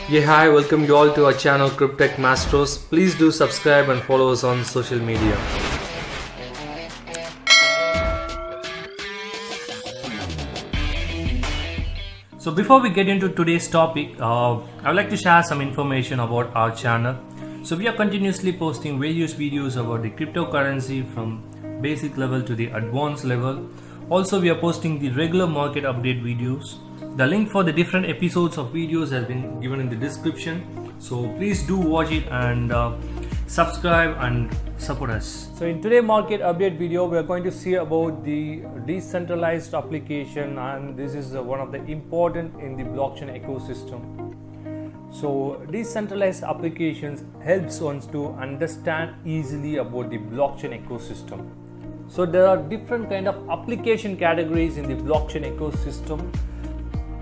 Yeah, hi, welcome you all to our channel Cryptech Masters. Please do subscribe and follow us on social media. So before we get into today's topic, I would like to share some information about our channel. So we are continuously posting various videos about the cryptocurrency from basic level to the advanced level. Also, we are posting the regular market update videos. The link for the different episodes of videos has been given in the description. So please do watch it and subscribe and support us. So in today's market update video, we are going to see about the decentralized application, and this is one of the important in the blockchain ecosystem. So decentralized applications helps us to understand easily about the blockchain ecosystem. So there are different kind of application categories in the blockchain ecosystem.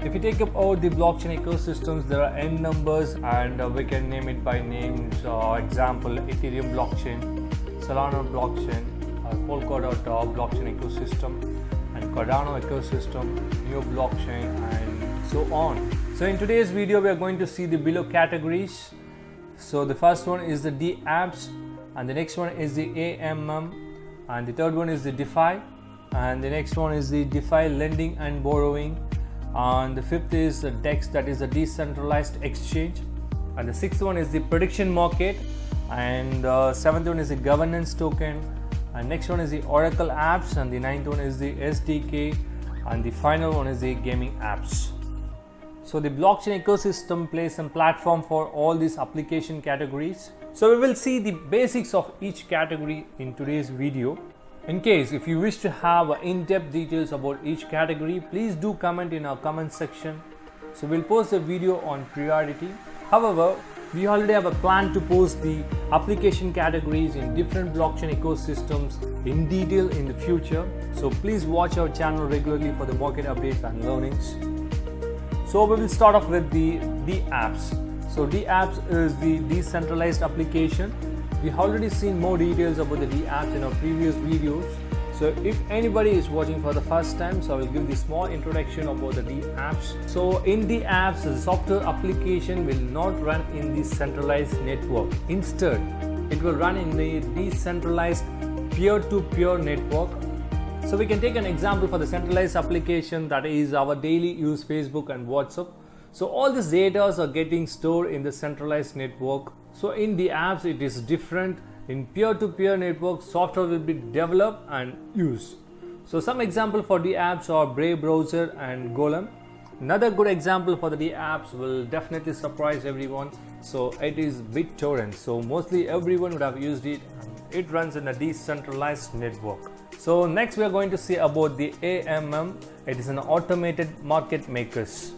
If you take about the blockchain ecosystems, there are n numbers, and we can name it by names. Example: Ethereum blockchain, Solana blockchain, Polkadot blockchain ecosystem, and Cardano ecosystem, Neo blockchain, and so on. So in today's video, we are going to see the below categories. So the first one is the dApps, and the next one is the AMM, and the third one is the DeFi, and the next one is the DeFi lending and borrowing. And the fifth is the DEX, that is the decentralized exchange, and the sixth one is the prediction market, and the seventh one is the governance token, and next one is the Oracle apps, and the ninth one is the SDK, and the final one is the gaming apps. So the blockchain ecosystem plays some platform for all these application categories. So we will see the basics of each category in today's video. In case if you wish to have in-depth details about each category, please do comment in our comment section. So we'll post a video on priority. However, we already have a plan to post the application categories in different blockchain ecosystems in detail in the future. So please watch our channel regularly for the market updates and learnings. So we will start off with the dApps. So dApps is the decentralized application. We've already seen more details about the dApps in our previous videos. So if anybody is watching for the first time, so I will give this small introduction about the dApps. So in dApps, the software application will not run in the centralized network. Instead, it will run in the decentralized peer-to-peer network. So we can take an example for the centralized application, that is our daily use Facebook and WhatsApp. So all these data are getting stored in the centralized network. So in dApps it is different. In peer-to-peer network, software will be developed and used. So some example for dApps are Brave browser and Golem. Another good example for the dApps will definitely surprise everyone. So it is BitTorrent. So mostly everyone would have used it. It runs in a decentralized network. So next we are going to see about the AMM. It is an automated market makers.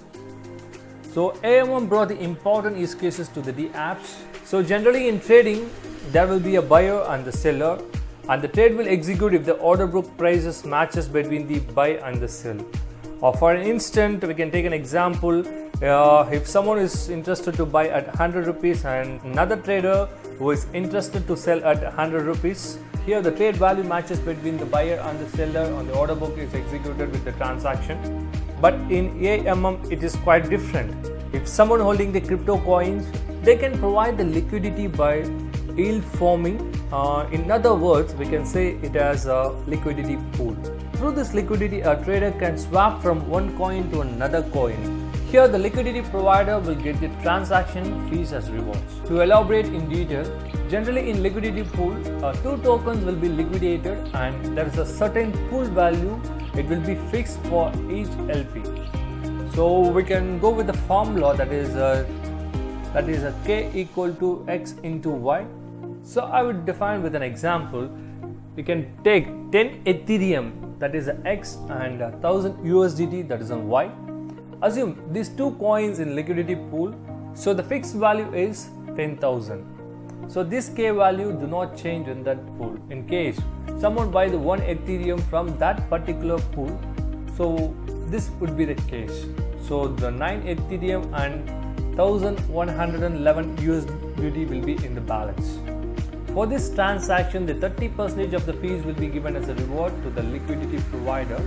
So AMM brought the important use cases to the dApps. So generally in trading, there will be a buyer and the seller, and the trade will execute if the order book prices matches between the buy and the sell. Or for an instant, we can take an example. If someone is interested to buy at 100 rupees and another trader who is interested to sell at 100 rupees, here the trade value matches between the buyer and the seller, and the order book is executed with the transaction. But in AMM it is quite different. If someone holding the crypto coins, they can provide the liquidity by yield forming. In other words, we can say it as a liquidity pool. Through this liquidity, a trader can swap from one coin to another coin. Here the liquidity provider will get the transaction fees as rewards. To elaborate in detail, generally in liquidity pool, two tokens will be liquidated, and there is a certain pool value. It will be fixed for each LP. So we can go with the formula, that is a K equal to X into Y. So I would define with an example. We can take 10 Ethereum, that is a X, and 1000 USDT, that is on Y. Assume these two coins in liquidity pool. So the fixed value is 10,000. So this K value do not change in that pool. In case someone buy the 1 Ethereum from that particular pool, so this would be the case. So the 9 Ethereum and 1111 USDT will be in the balance. For this transaction, the 30% of the fees will be given as a reward to the liquidity provider.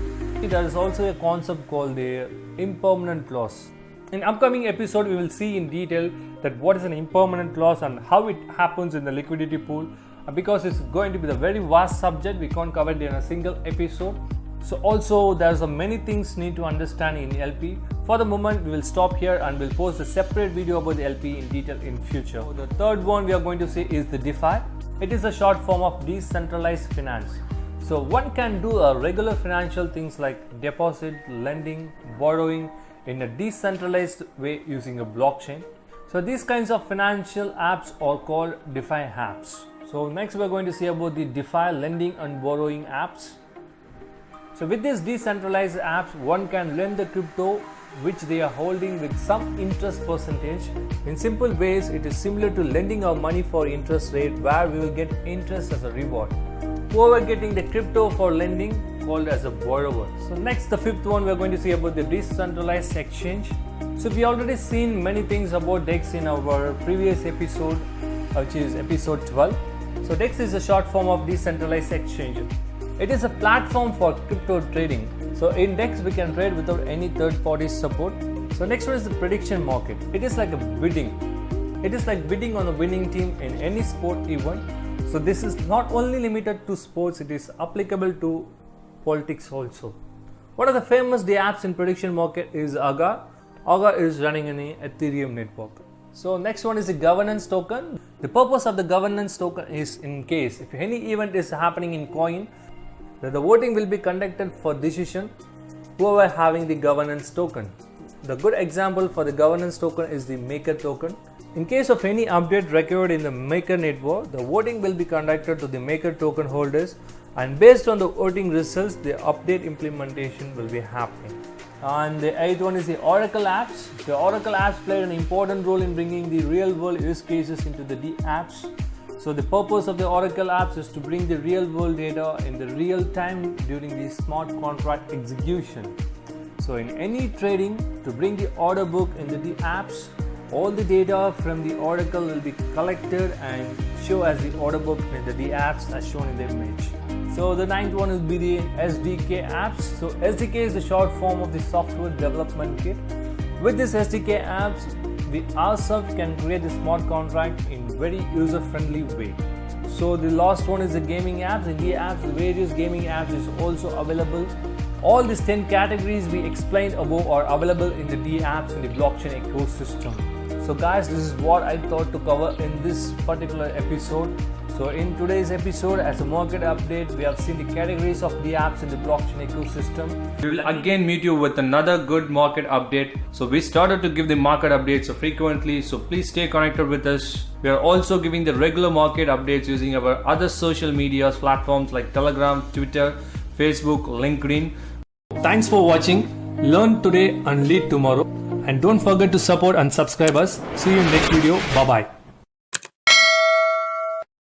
There is also a concept called the impermanent loss. In upcoming episode, we will see in detail that what is an impermanent loss and how it happens in the liquidity pool. Because it's going to be a very vast subject, we can't cover it in a single episode. So also there's many things need to understand in LP. For the moment, we will stop here and we'll post a separate video about the LP in detail in future. So the third one we are going to see is the DeFi. It is a short form of decentralized finance. So one can do a regular financial things like deposit, lending, borrowing in a decentralized way using a blockchain. So these kinds of financial apps are called DeFi apps. So next we are going to see about the DeFi lending and borrowing apps. So with these decentralized apps, one can lend the crypto which they are holding with some interest percentage. In simple ways, it is similar to lending our money for interest rate where we will get interest as a reward. Whoever getting the crypto for lending called as a borrower. So next, the fifth one we are going to see about the decentralized exchange. So we already seen many things about DEX in our previous episode, which is episode 12. So DEX is a short form of decentralized exchange. It is a platform for crypto trading. So in DEX we can trade without any third party support. So next one is the prediction market. It is like a bidding. It is like bidding on a winning team in any sport event. So this is not only limited to sports, it is applicable to politics also. One of the famous apps in prediction market is Agar. Agar is running in an Ethereum network. So next one is the governance token. The purpose of the governance token is in case if any event is happening in coin, that the voting will be conducted for decision whoever having the governance token. The good example for the governance token is the Maker token. In case of any update required in the Maker network, the voting will be conducted to the Maker token holders, and based on the voting results, the update implementation will be happening. And the eighth one is the Oracle apps. The Oracle apps played an important role in bringing the real world use cases into the D apps. So the purpose of the Oracle apps is to bring the real world data in the real time during the smart contract execution. So in any trading, to bring the order book into the apps, all the data from the Oracle will be collected and show as the order book in the apps as shown in the image. So the ninth one will be the SDK apps. So SDK is the short form of the software development kit. With this SDK apps, we ourselves can create a smart contract in very user-friendly way. So the last one is the gaming apps. In the apps, the various gaming apps is also available. All these 10 categories we explained above are available in the D apps in the blockchain ecosystem. So guys, this is what I thought to cover in this particular episode. So in today's episode, as a market update, we have seen the categories of the apps in the blockchain ecosystem. We will again meet you with another good market update. So we started to give the market updates frequently, so please stay connected with us. We are also giving the regular market updates using our other social media platforms like Telegram, Twitter, Facebook, LinkedIn. Thanks for watching. Learn today and lead tomorrow. And don't forget to support and subscribe us. See you in next video. Bye bye.